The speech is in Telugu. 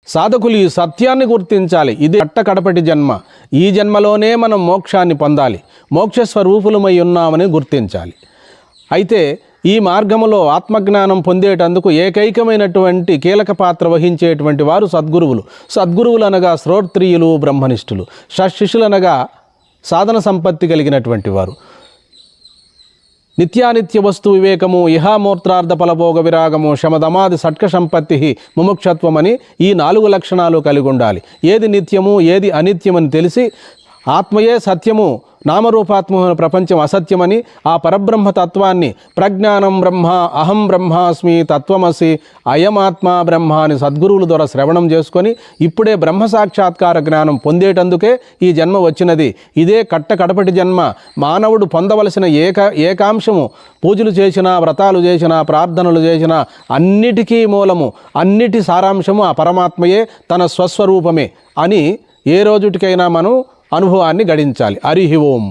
సాధకులు ఈ సత్యాన్ని గుర్తించాలి. ఇది కడపటి జన్మ. ఈ జన్మలోనే మనం మోక్షాన్ని పొందాలి, మోక్ష స్వరూపులమై ఉన్నామని గుర్తించాలి. అయితే ఈ మార్గములో ఆత్మజ్ఞానం పొందేటందుకు ఏకైకమైనటువంటి కీలక పాత్ర వహించేటువంటి వారు సద్గురువులు. సద్గురువులు అనగా శ్రోత్రియులు, బ్రహ్మనిష్ఠులు. షట్శిష్యులు అనగా సాధన సంపత్తి కలిగినటువంటి వారు. నిత్యానిత్య వస్తు వివేకము, ఇహామూర్త్రార్థ ఫలభోగ విరాగము, శమదమాది షట్క సంపత్తి, ముముక్షత్వమని ఈ 4 లక్షణాలు కలిగి ఉండాలి. ఏది నిత్యము, ఏది అనిత్యమని తెలిసి ఆత్మయే సత్యము, నామరూపాత్మమైన ప్రపంచం అసత్యమని ఆ పరబ్రహ్మ తత్వాన్ని ప్రజ్ఞానం బ్రహ్మ, అహం బ్రహ్మాస్మి, తత్వమసి, అయమాత్మ బ్రహ్మ అని సద్గురువుల ద్వారా శ్రవణం చేసుకొని ఇప్పుడే బ్రహ్మ సాక్షాత్కార జ్ఞానం పొందేటందుకే ఈ జన్మ వచ్చినది. ఇదే కడపటి జన్మ. మానవుడు పొందవలసిన ఏకాంశము పూజలు చేసినా, వ్రతాలు చేసినా, ప్రార్థనలు చేసినా అన్నిటికీ మూలము, అన్నిటి సారాంశము ఆ పరమాత్మయే, తన స్వస్వరూపమే అని ఏ రోజుటికైనా మనం అనుభవాన్ని గడించాలి. హరి ఓం.